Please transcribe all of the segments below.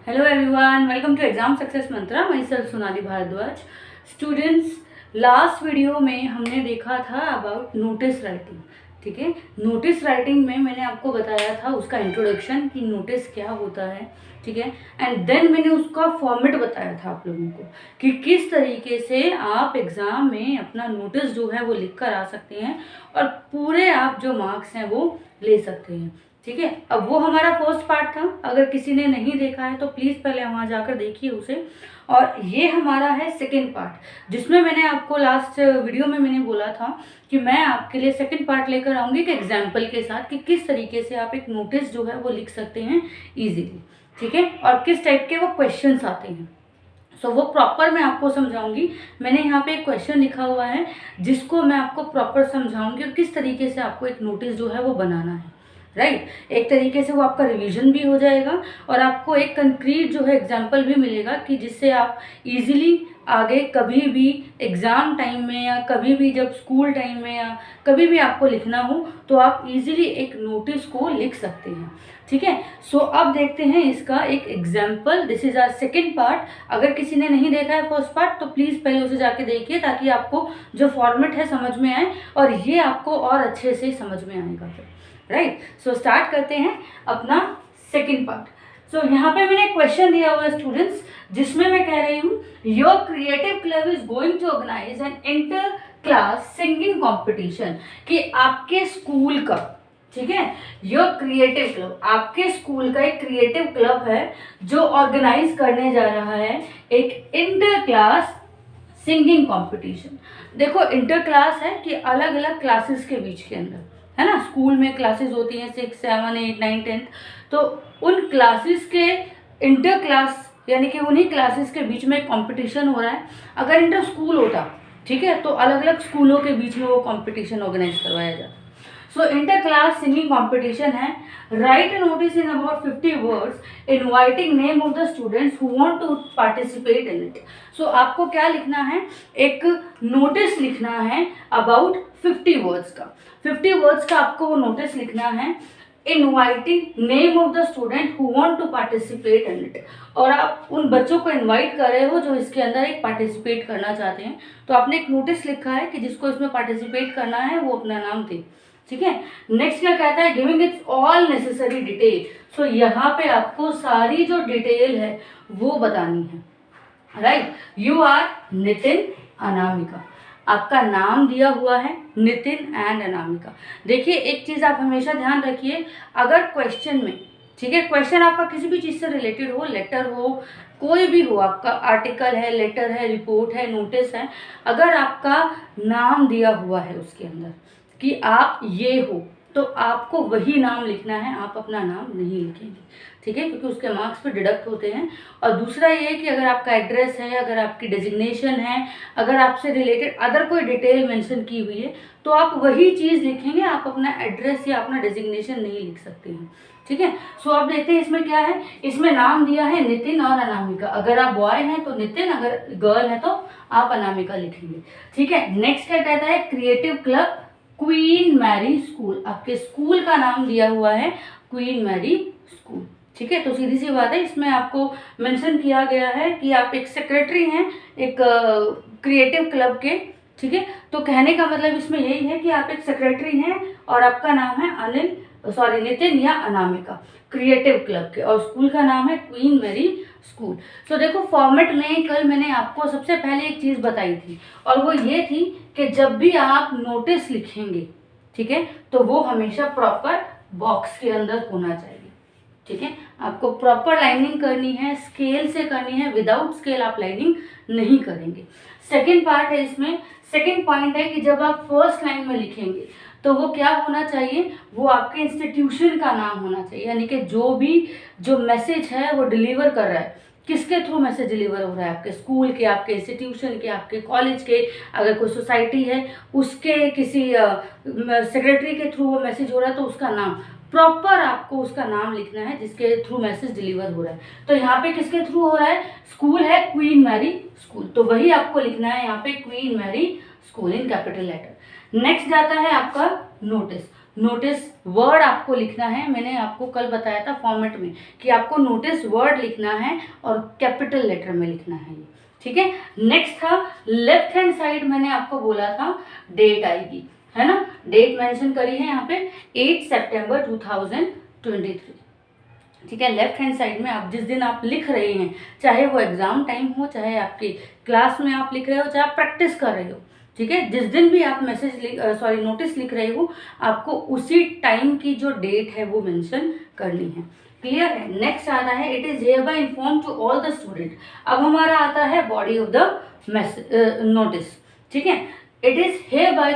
Hello everyone, welcome to Exam Success Mantra. Myself Sonali Bhardwaj. Students, last video में हमने देखा था अबाउट नोटिस राइटिंग. ठीक है, नोटिस राइटिंग में मैंने आपको बताया था उसका इंट्रोडक्शन कि नोटिस क्या होता है. ठीक है, एंड देन मैंने उसका फॉर्मेट बताया था आप लोगों को कि किस तरीके से आप एग्ज़ाम में अपना नोटिस जो है वो लिख कर आ सकते हैं और पूरे आप जो मार्क्स हैं वो ले सकते हैं. ठीक है, अब वो हमारा फर्स्ट पार्ट था. अगर किसी ने नहीं देखा है तो प्लीज़ पहले वहाँ जाकर देखिए उसे. और ये हमारा है सेकंड पार्ट, जिसमें मैंने आपको लास्ट वीडियो में मैंने बोला था कि मैं आपके लिए सेकंड पार्ट लेकर आऊँगी एक एग्जाम्पल के साथ कि किस तरीके से आप एक नोटिस जो है वो लिख सकते हैं ईजीली. ठीक है, और किस टाइप के वो क्वेश्चंस आते हैं. सो वो प्रॉपर मैं आपको समझाऊंगी. मैंने यहाँ पे एक क्वेश्चन लिखा हुआ है जिसको मैं आपको प्रॉपर समझाऊंगी और किस तरीके से आपको एक नोटिस जो है वो बनाना है. राइट, एक तरीके से वो आपका रिवीजन भी हो जाएगा और आपको एक कंक्रीट जो है एग्जाम्पल भी मिलेगा कि जिससे आप इजीली आगे कभी भी एग्ज़ाम टाइम में या कभी भी जब स्कूल टाइम में या कभी भी आपको लिखना हो तो आप इजीली एक नोटिस को लिख सकते हैं. ठीक है, सो अब देखते हैं इसका एक example. This is our second part. अगर किसी ने नहीं देखा है फर्स्ट पार्ट तो प्लीज़ पहले उसे जाके देखिए ताकि आपको जो फॉर्मेट है समझ में आए और ये आपको और अच्छे से समझ में आएगा फिर. राइट, सो स्टार्ट करते हैं अपना सेकेंड पार्ट. सो यहाँ पे मैंने क्वेश्चन दिया हुआ है स्टूडेंट्स, जिसमें मैं कह रही हूँ your creative club is going to organize an inter class singing competition. कि आपके स्कूल का, ठीक है, योर क्रिएटिव क्लब, आपके स्कूल का एक क्रिएटिव क्लब है जो ऑर्गेनाइज करने जा रहा है एक इंटर क्लास सिंगिंग कॉम्पिटिशन. देखो, इंटर क्लास है कि अलग अलग क्लासेस के बीच के अंदर, है ना. स्कूल में क्लासेस होती हैं 6, 7, 8, 9, 10, तो उन क्लासेस के इंटर क्लास यानी कि उन्हीं क्लासेस के बीच में कंपटीशन हो रहा है. अगर इंटर स्कूल होता, ठीक है, तो अलग अलग स्कूलों के बीच में वो कंपटीशन ऑर्गेनाइज करवाया जाता. So inter class singing competition है. Write a notice in about 50 words inviting name of the students who want to participate in it. So आपको क्या लिखना है, एक नोटिस लिखना है अबाउट 50 वर्ड्स का. 50 वर्ड्स का आपको वो नोटिस लिखना है inviting name of the student who want to participate in it. और आप उन बच्चों को इनवाइट कर रहे हो जो इसके अंदर एक पार्टिसिपेट करना चाहते हैं. तो आपने एक नोटिस लिखा है कि जिसको इसमें पार्टिसिपेट करना है वो अपना नाम दे. ठीक है, नेक्स्ट क्या कहता है, giving its all necessary detail. So यहाँ पे आपको सारी जो डिटेल है वो बतानी है. Right, you are Nitin Anamika. आपका नाम दिया हुआ है नितिन एंड अनामिका. देखिए, एक चीज़ आप हमेशा ध्यान रखिए, अगर क्वेश्चन में, ठीक है, क्वेश्चन आपका किसी भी चीज़ से रिलेटेड हो, लेटर हो, कोई भी हो, आपका आर्टिकल है, लेटर है, रिपोर्ट है, नोटिस है, अगर आपका नाम दिया हुआ है उसके अंदर कि आप ये हो, तो आपको वही नाम लिखना है, आप अपना नाम नहीं लिखेंगे. ठीक है, क्योंकि उसके मार्क्स पे डिडक्ट होते हैं. और दूसरा ये कि अगर आपका एड्रेस है, अगर आपकी डेजिग्नेशन है, अगर आपसे रिलेटेड अदर कोई डिटेल मेंशन की हुई है तो आप वही चीज़ लिखेंगे, आप अपना एड्रेस या अपना डेजिग्नेशन नहीं लिख सकते हैं. ठीक है, सो आप देखते हैं इसमें क्या है, इसमें नाम दिया है नितिन और अनामिका. अगर आप बॉय हैं तो नितिन, अगर गर्ल है तो आप अनामिका लिखेंगे. ठीक है, नेक्स्ट क्या कहता है, creative club Queen Mary school. आपके स्कूल का नाम दिया हुआ है क्वीन मैरी स्कूल. ठीक है, तो सीधी सी बात है, इसमें आपको मेंशन किया गया है कि आप एक सेक्रेटरी हैं एक क्रिएटिव क्लब के. ठीक है, तो कहने का मतलब इसमें यही है कि आप एक सेक्रेटरी हैं और आपका नाम है नितिन या अनामिका, क्रिएटिव क्लब के, और स्कूल का नाम है क्वीन मैरी स्कूल. तो देखो, फॉर्मेट में कल मैंने आपको सबसे पहले एक चीज़ बताई थी और वो ये थी कि जब भी आप नोटिस लिखेंगे, ठीक है, तो वो हमेशा प्रॉपर बॉक्स के अंदर होना चाहिए. ठीक है, आपको प्रॉपर लाइनिंग करनी है, स्केल से करनी है, विदाउट स्केल आप लाइनिंग नहीं करेंगे. सेकेंड पार्ट है इसमें, सेकेंड पॉइंट है कि जब आप फर्स्ट लाइन में लिखेंगे तो वो क्या होना चाहिए, वो आपके इंस्टीट्यूशन का नाम होना चाहिए. यानी कि जो मैसेज है वो डिलीवर कर रहा है, किसके थ्रू मैसेज डिलीवर हो रहा है, आपके स्कूल के, आपके इंस्टीट्यूशन के, आपके कॉलेज के, अगर कोई सोसाइटी है उसके किसी सेक्रेटरी के थ्रू वो मैसेज हो रहा है तो उसका नाम, प्रॉपर आपको उसका नाम लिखना है जिसके थ्रू मैसेज डिलीवर हो रहा है. तो यहाँ पे किसके थ्रू हो रहा है, स्कूल है क्वीन मैरी स्कूल, तो वही आपको लिखना है यहाँ पे Queen Mary school in capital letter. Next जाता है आपका नोटिस. नोटिस वर्ड आपको लिखना है। मैंने आपको कल बताया था फॉर्मेट में कि आपको नोटिस वर्ड लिखना है और कैपिटल लेटर में लिखना है ये, ठीक है। नेक्स्ट था लेफ्ट हैंड साइड, मैंने आपको बोला था डेट आएगी, है ना। डेट मेंशन करी है यहाँ पे 8 सितंबर 2023, ठीक है। लेफ्ट हैंड साइड में आप जिस दिन आप लिख रहे हैं, चाहे वो एग्जाम टाइम हो, चाहे आपकी क्लास में आप लिख रहे हो, चाहे आप प्रैक्टिस कर रहे हो, ठीक है। जिस दिन भी आप नोटिस लिख रहे हो, आपको उसी टाइम की जो डेट है वो मेंशन करनी है। क्लियर है। नेक्स्ट आता है it is hereby inform to all the student. अब हमारा आता है बॉडी ऑफ द नोटिस, ठीक है। It is hereby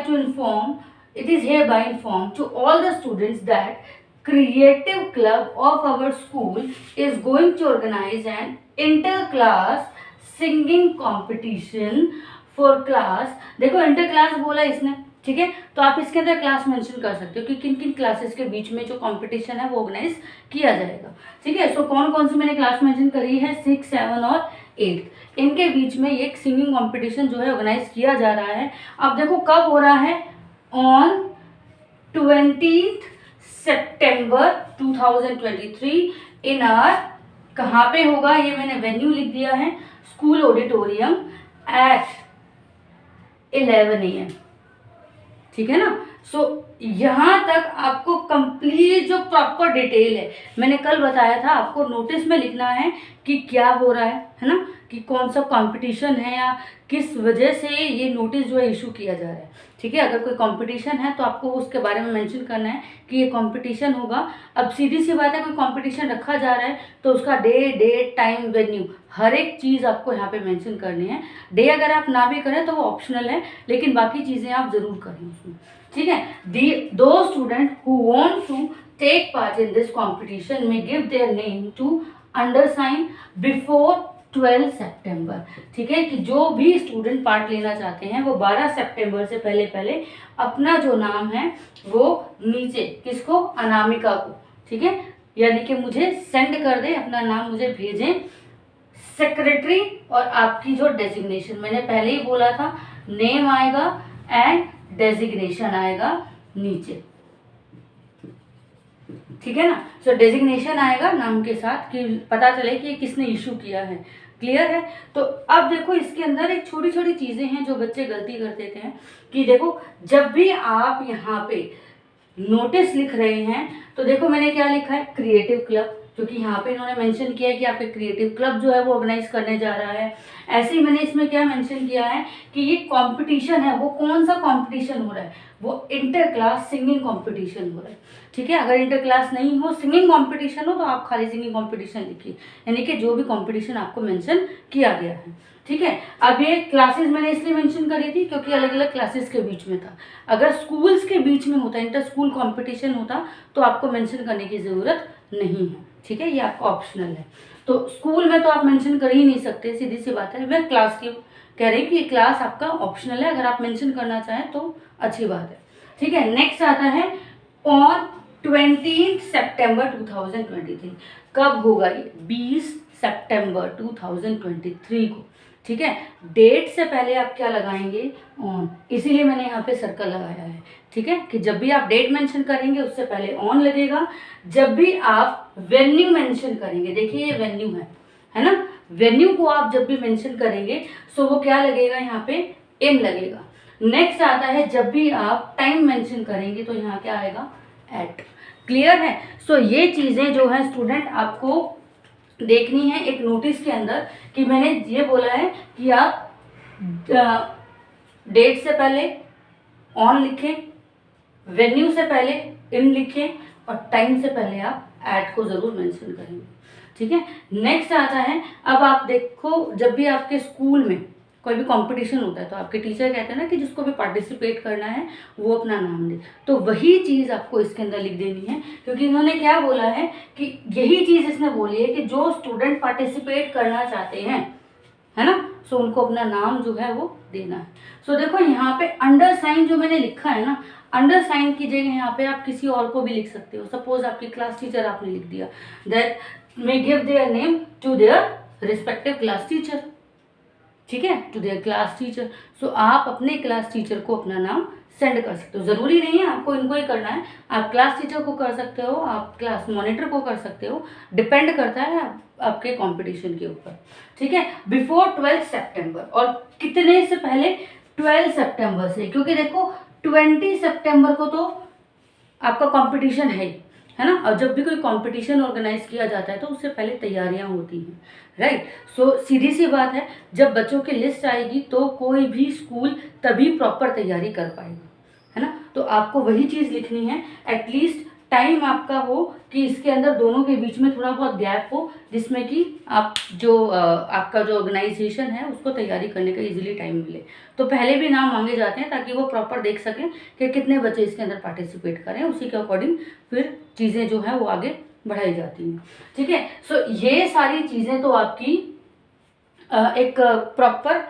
inform to all the students that Creative Club of our school is going to organize an inter-class singing competition for class। देखो inter class बोला इसने, ठीक है, तो आप इसके अंदर क्लास मेंशन कर सकते हो कि किन किन क्लासेस के बीच में जो कंपटीशन है वो ऑर्गेनाइज किया जाएगा, ठीक है। सो कौन कौन सी मैंने क्लास मेंशन करी है, 6, 7 और 8, इनके बीच में एक सिंगिंग कंपटीशन जो है ऑर्गेनाइज किया जा रहा है। अब देखो कब हो रहा है, ऑन 20 सितंबर 2023 इन आर, कहाँ पे होगा ये मैंने वेन्यू लिख दिया है, स्कूल ऑडिटोरियम एट 11 AM, ठीक है ना। सो यहाँ तक आपको कंप्लीट जो प्रॉपर डिटेल है, मैंने कल बताया था आपको नोटिस में लिखना है कि क्या हो रहा है ना, कि कौन सा कंपटीशन है या किस वजह से ये नोटिस जो है इशू किया जा रहा है, ठीक है। अगर कोई कंपटीशन है तो आपको उसके बारे में मेंशन करना है कि ये कंपटीशन होगा। अब सीधी सी बात है, कोई कंपटीशन रखा जा रहा है तो उसका डे, डेट, टाइम, वेन्यू, हर एक चीज़ आपको यहाँ पे मेंशन करनी है। डे अगर आप ना भी करें तो वो ऑप्शनल है, लेकिन बाकी चीज़ें आप ज़रूर करें उसमें, ठीक है। दो student who want to take part in this competition में give their name to undersign before 12 सितंबर, ठीक है। कि जो भी स्टूडेंट पार्ट लेना चाहते हैं वो 12 सितंबर से पहले पहले अपना जो नाम है वो नीचे, किसको, अनामिका को, ठीक है, यानी कि मुझे सेंड कर दे, अपना नाम मुझे भेजें। सेक्रेटरी और आपकी जो डेजिग्नेशन, मैंने पहले ही बोला था नेम आएगा एंड डेजिग्नेशन आएगा नीचे, ठीक है ना। सो डेजिग्नेशन आएगा नाम के साथ कि पता चले कि किसने इशू किया है। क्लियर है। तो अब देखो इसके अंदर एक छोटी छोटी चीज़ें हैं जो बच्चे गलती कर देते हैं कि देखो जब भी आप यहाँ पे नोटिस लिख रहे हैं तो देखो मैंने क्या लिखा है, क्रिएटिव क्लब, क्योंकि यहाँ पे इन्होंने मेंशन किया है कि आपके क्रिएटिव क्लब जो है वो ऑर्गेनाइज करने जा रहा है। ऐसे ही मैंने इसमें क्या मेंशन किया है कि ये कंपटीशन है, वो कौन सा कंपटीशन हो रहा है, वो इंटर क्लास सिंगिंग कंपटीशन हो रहा है, ठीक है। अगर इंटर क्लास नहीं हो, सिंगिंग कंपटीशन हो तो आप खाली सिंगिंग कंपटीशन लिखिए, यानी कि जो भी कंपटीशन आपको मेंशन किया गया है, ठीक है। अब ये क्लासेस मैंने इसलिए मेंशन करी थी क्योंकि अलग अलग क्लासेस के बीच में था। अगर स्कूल्स के बीच में होता, इंटर स्कूल कंपटीशन होता तो आपको मेंशन करने की ज़रूरत नहीं है, ठीक है, ये आपका ऑप्शनल है। तो स्कूल में तो आप मेंशन कर ही नहीं सकते, सीधी सी बात है। मैं क्लास की कह रही कि क्लास आपका ऑप्शनल है, अगर आप मेंशन करना चाहें तो अच्छी बात है, ठीक है। नेक्स्ट आता है ऑन 20 सितंबर 2023, कब होगा ये, 20 सितंबर 2023 को, ठीक है। डेट से पहले आप क्या लगाएंगे, ऑन, इसीलिए मैंने यहाँ पे सर्कल लगाया है, ठीक है, कि जब भी आप डेट मेंशन करेंगे उससे पहले ऑन लगेगा। जब भी आप वेन्यू मेंशन करेंगे, देखिए ये वेन्यू है ना, वेन्यू को आप जब भी मेंशन करेंगे सो वो क्या लगेगा, यहाँ पे इन लगेगा। नेक्स्ट आता है जब भी आप टाइम मेंशन करेंगे तो यहाँ क्या आएगा, एट। क्लियर है। सो ये चीज़ें जो है स्टूडेंट आपको देखनी है एक नोटिस के अंदर, कि मैंने ये बोला है कि आप डेट से पहले ऑन लिखें, वेन्यू से पहले इन लिखें और टाइम से पहले आप एट को ज़रूर मेंशन करेंगे, ठीक है। नेक्स्ट आता है, अब आप देखो जब भी आपके स्कूल में कोई भी कंपटीशन होता है तो आपके टीचर कहते हैं ना कि जिसको भी पार्टिसिपेट करना है वो अपना नाम दे, तो वही चीज़ आपको इसके अंदर लिख देनी है, क्योंकि इन्होंने क्या बोला है कि यही चीज़ इसने बोली है कि जो स्टूडेंट पार्टिसिपेट करना चाहते हैं, है ना, सो उनको अपना नाम जो है वो देना है। सो देखो यहाँ पे अंडर साइन जो मैंने लिखा है ना, अंडर साइन की जगह यहाँ पे आप किसी और को भी लिख सकते हो। सपोज आपकी क्लास टीचर आपने लिख दिया, that may give their name to their respective class teacher, ठीक है, to their class teacher. So आप अपने क्लास टीचर को अपना नाम सेंड कर सकते हो। ज़रूरी नहीं है आपको इनको ही करना है, आप क्लास टीचर को कर सकते हो, आप क्लास मॉनिटर को कर सकते हो, डिपेंड करता है आपके कंपटीशन के ऊपर, ठीक है। बिफोर 12 सितंबर, और कितने से पहले? 12 सितंबर से, क्योंकि देखो 20 सितंबर को तो आपका कंपटीशन है ना। और जब भी कोई कंपटीशन ऑर्गेनाइज किया जाता है तो उससे पहले तैयारियां होती हैं, राइट। सो सीधी सी बात है, जब बच्चों की लिस्ट आएगी तो कोई भी स्कूल तभी प्रॉपर तैयारी कर पाएगा, है ना। तो आपको वही चीज़ लिखनी है, एटलीस्ट टाइम आपका हो कि इसके अंदर दोनों के बीच में थोड़ा बहुत गैप हो, जिसमें कि आप जो आपका जो ऑर्गेनाइजेशन है उसको तैयारी करने का इजीली टाइम मिले। तो पहले भी नाम मांगे जाते हैं ताकि वो प्रॉपर देख सकें कि कितने बच्चे इसके अंदर पार्टिसिपेट करें, उसी के अकॉर्डिंग फिर चीज़ें जो है वो आगे बढ़ाई जाती हैं, ठीक है। सो ये सारी चीज़ें तो आपकी एक प्रॉपर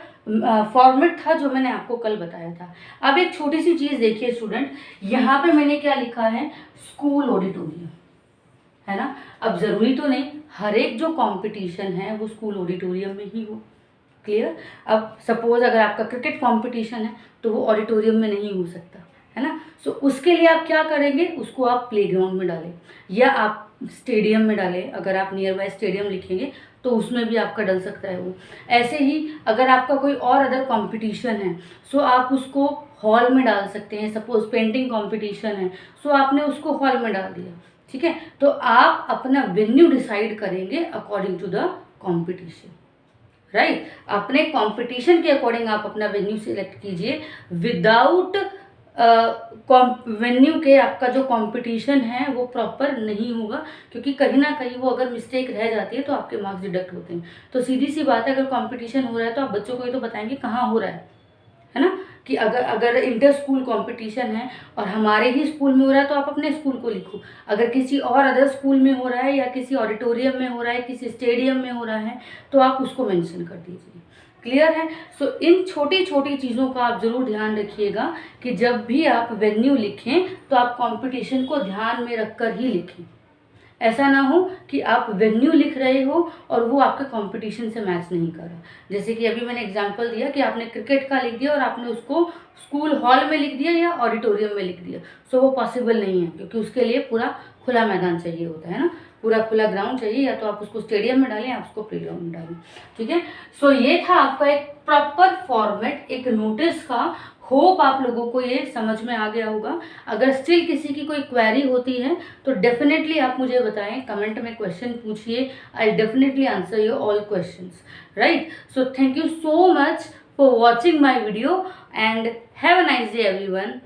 फॉर्मेट था जो मैंने आपको कल बताया था। अब एक छोटी सी चीज़ देखिए स्टूडेंट, यहाँ पे मैंने क्या लिखा है? स्कूल ऑडिटोरियम, है ना। अब ज़रूरी तो नहीं हर एक जो कंपटीशन है वो स्कूल ऑडिटोरियम में ही हो, क्लियर। अब सपोज अगर आपका क्रिकेट कंपटीशन है तो वो ऑडिटोरियम में नहीं हो सकता, है ना। सो उसके लिए आप क्या करेंगे? उसको आप प्लेग्राउंड में डालें या आप स्टेडियम में डालें। अगर आप नियर बाय स्टेडियम लिखेंगे तो उसमें भी आपका डल सकता है वो। ऐसे ही अगर आपका कोई और अदर कंपटीशन है सो आप उसको हॉल में डाल सकते हैं। सपोज पेंटिंग कंपटीशन है सो आपने उसको हॉल में डाल दिया, ठीक है। तो आप अपना वेन्यू डिसाइड करेंगे according to the competition, right. अपने कंपटीशन के अकॉर्डिंग आप अपना वेन्यू सिलेक्ट कीजिए। विदाउट वेन्यू के आपका जो कंपटीशन है वो प्रॉपर नहीं होगा, क्योंकि कहीं ना कहीं वो अगर मिस्टेक रह जाती है तो आपके मार्क्स डिडक्ट होते हैं। तो सीधी सी बात है, अगर कंपटीशन हो रहा है तो आप बच्चों को ये तो बताएंगे कहाँ हो रहा है ना। कि अगर इंटर स्कूल कंपटीशन है और हमारे ही स्कूल में हो रहा है तो आप अपने स्कूल को लिखो। अगर किसी और अदर स्कूल में हो रहा है या किसी ऑडिटोरियम में हो रहा है, किसी स्टेडियम में हो रहा है, तो आप उसको मेंशन कर दीजिए, क्लियर है। सो इन छोटी छोटी चीज़ों का आप ज़रूर ध्यान रखिएगा कि जब भी आप वेन्यू लिखें तो आप कंपटीशन को ध्यान में रखकर ही लिखें। ऐसा ना हो कि आप वेन्यू लिख रहे हो और वो आपके कंपटीशन से मैच नहीं कर रहा। जैसे कि अभी मैंने एग्जांपल दिया कि आपने क्रिकेट का लिख दिया और आपने उसको स्कूल हॉल में लिख दिया या ऑडिटोरियम में लिख दिया, सो वो पॉसिबल नहीं है, क्योंकि उसके लिए पूरा खुला मैदान चाहिए होता है ना, पूरा खुला ग्राउंड चाहिए। या तो आप उसको स्टेडियम में डालें या उसको प्ले ग्राउंड में डालें, ठीक है। सो ये था आपका एक प्रॉपर फॉर्मेट एक नोटिस का। होप आप लोगों को ये समझ में आ गया होगा। अगर स्टिल किसी की कोई क्वेरी होती है तो डेफिनेटली आप मुझे बताएं, कमेंट में क्वेश्चन पूछिए, I definitely answer your all questions, right. So thank you so much for watching my video and have a nice day everyone.